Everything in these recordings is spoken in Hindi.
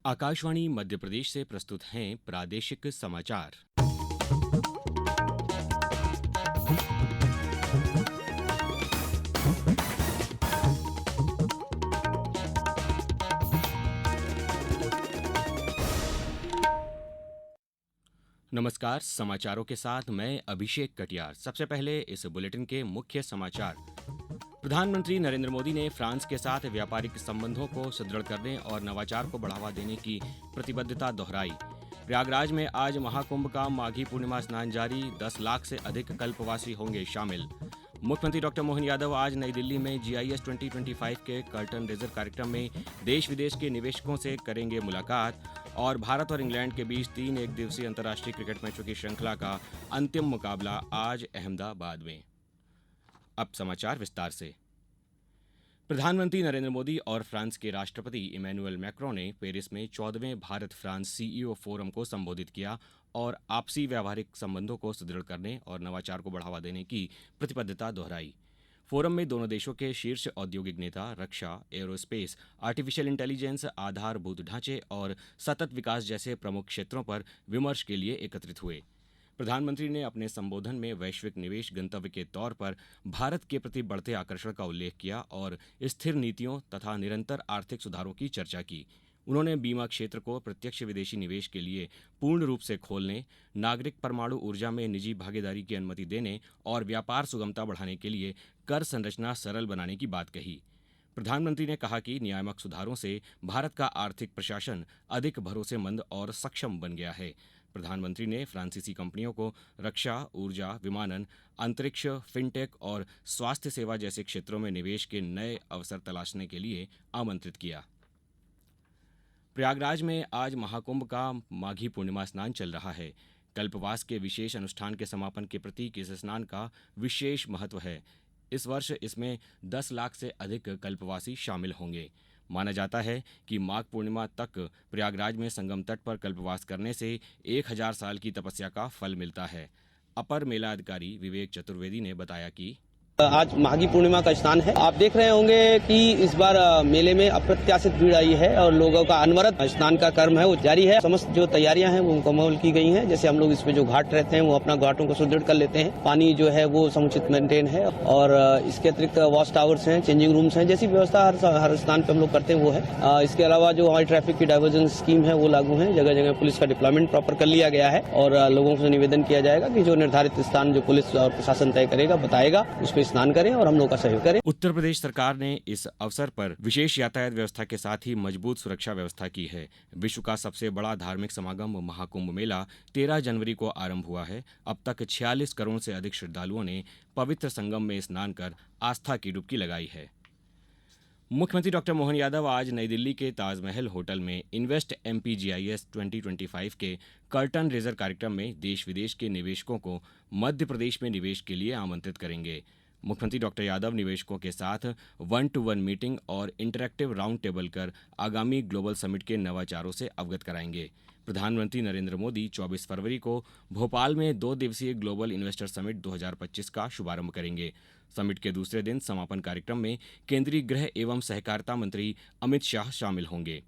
आकाशवाणी मध्य प्रदेश से प्रस्तुत हैं प्रादेशिक समाचार। नमस्कार, समाचारों के साथ मैं अभिषेक कटियार। सबसे पहले इस बुलेटिन के मुख्य समाचार। प्रधानमंत्री नरेंद्र मोदी ने फ्रांस के साथ व्यापारिक संबंधों को सुदृढ़ करने और नवाचार को बढ़ावा देने की प्रतिबद्धता दोहराई। प्रयागराज में आज महाकुंभ का माघी पूर्णिमा स्नान जारी, 10 लाख से अधिक कल्पवासी होंगे शामिल। मुख्यमंत्री डॉक्टर मोहन यादव आज नई दिल्ली में GIS 2025 के कर्टन रेजर कार्यक्रम में देश विदेश के निवेशकों से करेंगे मुलाकात। और भारत और इंग्लैंड के बीच 3 एक दिवसीय अंतर्राष्ट्रीय क्रिकेट मैचों की श्रृंखला का अंतिम मुकाबला आज अहमदाबाद में। अब समाचार विस्तार से। प्रधानमंत्री नरेंद्र मोदी और फ्रांस के राष्ट्रपति इमैनुअल मैक्रों ने पेरिस में 14वें भारत फ्रांस CEO फोरम को संबोधित किया और आपसी व्यावहारिक संबंधों को सुदृढ़ करने और नवाचार को बढ़ावा देने की प्रतिबद्धता दोहराई। फोरम में दोनों देशों के शीर्ष औद्योगिक नेता रक्षा, एरोस्पेस, आर्टिफिशियल इंटेलिजेंस, आधारभूत ढांचे और सतत विकास जैसे प्रमुख क्षेत्रों पर विमर्श के लिए एकत्रित हुए। प्रधानमंत्री ने अपने संबोधन में वैश्विक निवेश गंतव्य के तौर पर भारत के प्रति बढ़ते आकर्षण का उल्लेख किया और स्थिर नीतियों तथा निरंतर आर्थिक सुधारों की चर्चा की। उन्होंने बीमा क्षेत्र को प्रत्यक्ष विदेशी निवेश के लिए पूर्ण रूप से खोलने, नागरिक परमाणु ऊर्जा में निजी भागीदारी की अनुमति देने और व्यापार सुगमता बढ़ाने के लिए कर संरचना सरल बनाने की बात कही। प्रधानमंत्री ने कहा कि नियामक सुधारों से भारत का आर्थिक प्रशासन अधिक भरोसेमंद और सक्षम बन गया है। प्रधानमंत्री ने फ्रांसीसी कंपनियों को रक्षा, ऊर्जा, विमानन, अंतरिक्ष, फिनटेक और स्वास्थ्य सेवा जैसे क्षेत्रों में निवेश के नए अवसर तलाशने के लिए आमंत्रित किया। प्रयागराज में आज महाकुंभ का माघी पूर्णिमा स्नान चल रहा है। कल्पवास के विशेष अनुष्ठान के समापन के प्रतीक इस स्नान का विशेष महत्व है। इस वर्ष इसमें 10 लाख से अधिक कल्पवासी शामिल होंगे। माना जाता है कि माघ पूर्णिमा तक प्रयागराज में संगम तट पर कल्पवास करने से 1000 साल की तपस्या का फल मिलता है। अपर मेला अधिकारी विवेक चतुर्वेदी ने बताया कि आज माघी पूर्णिमा का स्नान है। आप देख रहे होंगे कि इस बार मेले में अप्रत्याशित भीड़ आई है और लोगों का अनवरत स्नान का कर्म है वो जारी है। समस्त जो तैयारियां हैं वो मुकम्मल की गई हैं। जैसे हम लोग इसमें जो घाट रहते हैं वो अपना घाटों को सुदृढ़ कर लेते हैं। पानी जो है वो समुचित मेंटेन है और इसके अतिरिक्त वॉच टावर्स हैं, चेंजिंग रूम्स हैं, जैसी व्यवस्था हर स्थान पे हम लोग करते हैं वो है। इसके अलावा जो हमारी ट्रैफिक की डाइवर्जन स्कीम है वो लागू है। जगह जगह पुलिस का डिप्लॉयमेंट प्रॉपर कर लिया गया है और लोगों से निवेदन किया जाएगा कि जो निर्धारित स्थान जो पुलिस और प्रशासन तय करेगा, बताएगा, उस पर स्नान करें और हम लोग का सहयोग करें। उत्तर प्रदेश सरकार ने इस अवसर पर विशेष यातायात व्यवस्था के साथ ही मजबूत सुरक्षा व्यवस्था की है। विश्व का सबसे बड़ा धार्मिक समागम महाकुंभ मेला 13 जनवरी को आरंभ हुआ है। अब तक 46 करोड़ से अधिक श्रद्धालुओं ने पवित्र संगम में स्नान कर आस्था की डुबकी लगाई है। मुख्यमंत्री डॉक्टर मोहन यादव आज नई दिल्ली के ताजमहल होटल में इन्वेस्ट MP GIS 2025 के कर्टन रेजर कार्यक्रम में देश विदेश के निवेशकों को मध्य प्रदेश में निवेश के लिए आमंत्रित करेंगे। मुख्यमंत्री डॉक्टर यादव निवेशकों के साथ 1-to-1 मीटिंग और इंटरैक्टिव राउंड टेबल कर आगामी ग्लोबल समिट के नवाचारों से अवगत कराएंगे। प्रधानमंत्री नरेंद्र मोदी 24 फरवरी को भोपाल में 2 दिवसीय ग्लोबल इन्वेस्टर समिट 2025 का शुभारंभ करेंगे। समिट के दूसरे दिन समापन कार्यक्रम में केंद्रीय गृह एवं सहकारिता मंत्री अमित शाह शामिल होंगे।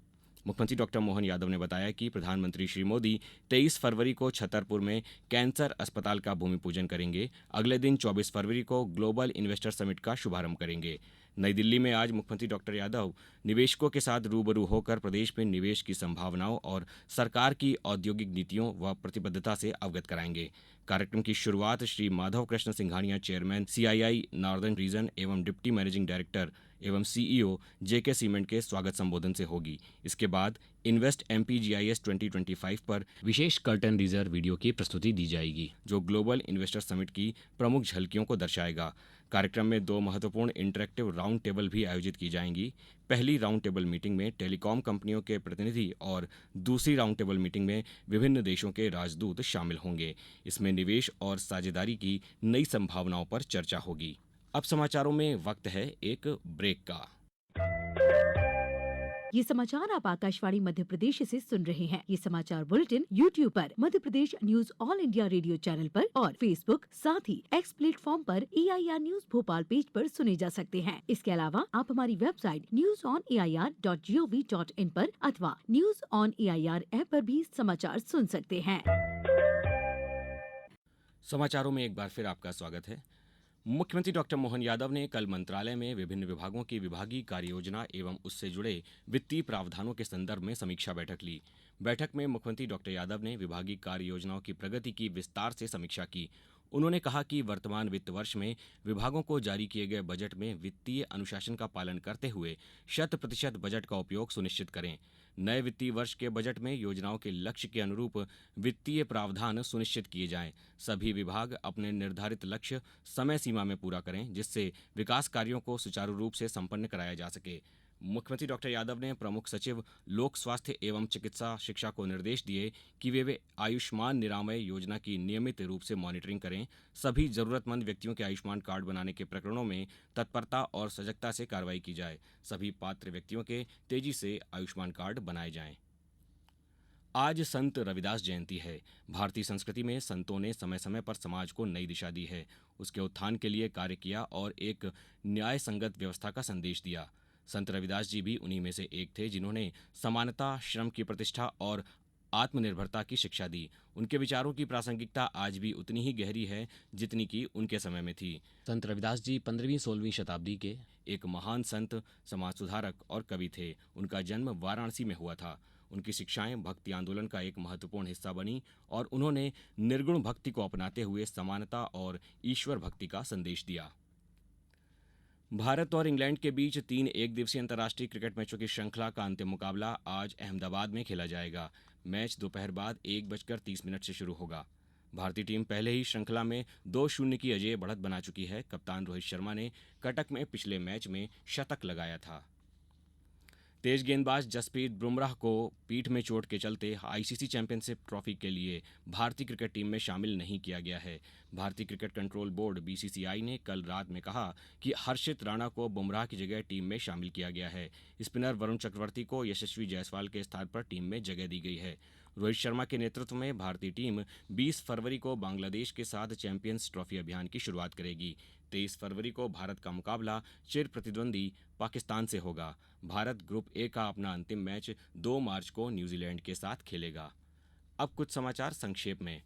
मुख्यमंत्री डॉक्टर मोहन यादव ने बताया कि प्रधानमंत्री श्री मोदी 23 फरवरी को छतरपुर में कैंसर अस्पताल का भूमि पूजन करेंगे। अगले दिन 24 फरवरी को ग्लोबल इन्वेस्टर समिट का शुभारंभ करेंगे। नई दिल्ली में आज मुख्यमंत्री डॉक्टर यादव निवेशकों के साथ रूबरू होकर प्रदेश में निवेश की संभावनाओं और सरकार की औद्योगिक नीतियों व प्रतिबद्धता से अवगत कराएंगे। कार्यक्रम की शुरुआत Shri Madhav Krishna Singhania, chairman CII northern region एवं डिप्टी मैनेजिंग डायरेक्टर एवं CEO JK सीमेंट के स्वागत संबोधन से होगी। इसके बाद इन्वेस्ट MP GIS 2025 पर विशेष कर्टन रीजर वीडियो की प्रस्तुति दी जाएगी, जो ग्लोबल इन्वेस्टर समिट की प्रमुख झलकियों को दर्शाएगा। कार्यक्रम में 2 महत्वपूर्ण इंटरैक्टिव राउंड टेबल भी आयोजित की जाएंगी। पहली राउंड टेबल मीटिंग में टेलीकॉम कंपनियों के प्रतिनिधि और दूसरी राउंड टेबल मीटिंग में विभिन्न देशों के राजदूत शामिल होंगे। इसमें निवेश और साझेदारी की नई संभावनाओं पर चर्चा होगी। अब समाचारों में वक्त है एक ब्रेक का। ये समाचार आप आकाशवाणी मध्य प्रदेश से सुन रहे हैं। ये समाचार बुलेटिन YouTube पर Madhya Pradesh news all India radio channel पर और फेसबुक साथ ही एक्स प्लेटफॉर्म पर AIR न्यूज भोपाल पेज पर सुने जा सकते हैं। इसके अलावा आप हमारी वेबसाइट newsonair.gov.in पर अथवा न्यूज ऑन AIR ऐप पर भी समाचार सुन सकते हैं। समाचारों में एक बार फिर आपका स्वागत है। मुख्यमंत्री डॉक्टर मोहन यादव ने कल मंत्रालय में विभिन्न विभागों की विभागीय कार्ययोजना एवं उससे जुड़े वित्तीय प्रावधानों के संदर्भ में समीक्षा बैठक ली। बैठक में मुख्यमंत्री डॉक्टर यादव ने विभागीय कार्ययोजनाओं की प्रगति की विस्तार से समीक्षा की। उन्होंने कहा कि वर्तमान वित्त वर्ष में विभागों को जारी किए गए बजट में वित्तीय अनुशासन का पालन करते हुए 100% बजट का उपयोग सुनिश्चित करें। नए वित्तीय वर्ष के बजट में योजनाओं के लक्ष्य के अनुरूप वित्तीय प्रावधान सुनिश्चित किए जाएं। सभी विभाग अपने निर्धारित लक्ष्य समय सीमा में पूरा करें, जिससे विकास कार्यों को सुचारू रूप से संपन्न कराया जा सके। मुख्यमंत्री डॉक्टर यादव ने प्रमुख सचिव लोक स्वास्थ्य एवं चिकित्सा शिक्षा को निर्देश दिए कि वे आयुष्मान निरामय योजना की नियमित रूप से मॉनिटरिंग करें। सभी जरूरतमंद व्यक्तियों के आयुष्मान कार्ड बनाने के प्रकरणों में तत्परता और सजगता से कार्रवाई की जाए। सभी पात्र व्यक्तियों के तेजी से आयुष्मान कार्ड बनाए जाएं। आज संत रविदास जयंती है। भारतीय संस्कृति में संतों ने समय समय पर समाज को नई दिशा दी है, उसके उत्थान के लिए कार्य किया और एक न्याय संगत व्यवस्था का संदेश दिया। संत रविदास जी भी उन्हीं में से एक थे, जिन्होंने समानता, श्रम की प्रतिष्ठा और आत्मनिर्भरता की शिक्षा दी। उनके विचारों की प्रासंगिकता आज भी उतनी ही गहरी है जितनी कि उनके समय में थी। संत रविदास जी 15वीं-16वीं शताब्दी के एक महान संत, समाज सुधारक और कवि थे। उनका जन्म वाराणसी में हुआ था। उनकी शिक्षाएं भक्ति आंदोलन का एक महत्वपूर्ण हिस्सा बनी और उन्होंने निर्गुण भक्ति को अपनाते हुए समानता और ईश्वर भक्ति का संदेश दिया। भारत और इंग्लैंड के बीच 3 एकदिवसीय अंतर्राष्ट्रीय क्रिकेट मैचों की श्रृंखला का अंतिम मुकाबला आज अहमदाबाद में खेला जाएगा। मैच दोपहर बाद 1:30 से शुरू होगा। भारतीय टीम पहले ही श्रृंखला में 2-0 की अजेय बढ़त बना चुकी है। कप्तान रोहित शर्मा ने कटक में पिछले मैच में शतक लगाया था। तेज गेंदबाज जसप्रीत बुमराह को पीठ में चोट के चलते आईसीसी चैंपियनशिप ट्रॉफी के लिए भारतीय क्रिकेट टीम में शामिल नहीं किया गया है। भारतीय क्रिकेट कंट्रोल बोर्ड BCCI ने कल रात में कहा कि हर्षित राणा को बुमराह की जगह टीम में शामिल किया गया है। स्पिनर वरुण चक्रवर्ती को यशस्वी जायसवाल के स्थान पर टीम में जगह दी गई है। रोहित शर्मा के नेतृत्व में भारतीय टीम 20 फरवरी को बांग्लादेश के साथ चैंपियंस ट्रॉफी अभियान की शुरुआत करेगी। 23 फरवरी को भारत का मुकाबला चिर प्रतिद्वंदी पाकिस्तान से होगा। भारत ग्रुप ए का अपना अंतिम मैच 2 मार्च को न्यूजीलैंड के साथ खेलेगा। अब कुछ समाचार संक्षेप में।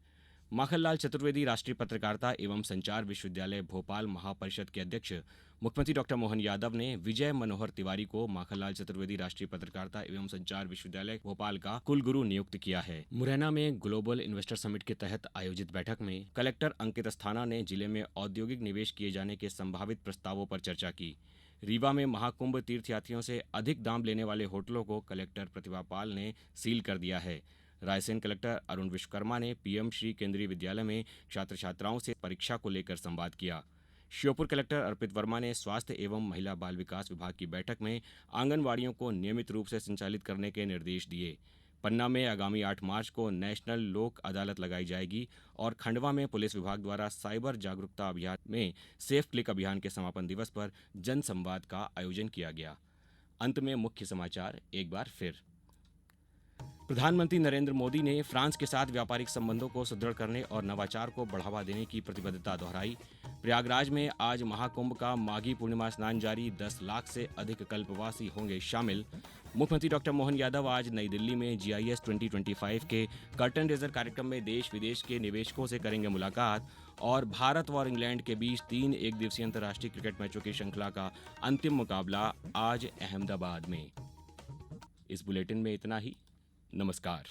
माखनलाल चतुर्वेदी राष्ट्रीय पत्रकारिता एवं संचार विश्वविद्यालय भोपाल महापरिषद के अध्यक्ष मुख्यमंत्री डॉक्टर मोहन यादव ने विजय मनोहर तिवारी को माखनलाल चतुर्वेदी राष्ट्रीय पत्रकारिता एवं संचार विश्वविद्यालय भोपाल का कुलगुरु नियुक्त किया है। मुरैना में ग्लोबल इन्वेस्टर समिट के तहत आयोजित बैठक में कलेक्टर अंकित अस्थाना ने जिले में औद्योगिक निवेश किए जाने के संभावित प्रस्तावों पर चर्चा की। रीवा में महाकुंभ तीर्थयात्रियों से अधिक दाम लेने वाले होटलों को कलेक्टर प्रतिभा पाल ने सील कर दिया है। रायसेन कलेक्टर अरुण विश्वकर्मा ने PM श्री केंद्रीय विद्यालय में छात्र छात्राओं से परीक्षा को लेकर संवाद किया। श्योपुर कलेक्टर अर्पित वर्मा ने स्वास्थ्य एवं महिला बाल विकास विभाग की बैठक में आंगनवाड़ियों को नियमित रूप से संचालित करने के निर्देश दिए। पन्ना में आगामी 8 मार्च को नेशनल लोक अदालत लगाई जाएगी और खंडवा में पुलिस विभाग द्वारा साइबर जागरूकता अभियान में सेफ क्लिक अभियान के समापन दिवस पर जन संवाद का आयोजन किया गया। अंत में मुख्य समाचार एक बार फिर। प्रधानमंत्री नरेंद्र मोदी ने फ्रांस के साथ व्यापारिक संबंधों को सुदृढ़ करने और नवाचार को बढ़ावा देने की प्रतिबद्धता दोहराई। प्रयागराज में आज महाकुंभ का माघी पूर्णिमा स्नान जारी, 10 लाख से अधिक कल्पवासी होंगे शामिल। मुख्यमंत्री डॉक्टर मोहन यादव आज नई दिल्ली में GIS 2025 के कर्टन रेजर कार्यक्रम में देश विदेश के निवेशकों से करेंगे मुलाकात। और भारत और इंग्लैंड के बीच 3 एकदिवसीय अंतर्राष्ट्रीय क्रिकेट मैचों की श्रृंखला का अंतिम मुकाबला आज अहमदाबाद में। इस बुलेटिन में इतना ही। नमस्कार।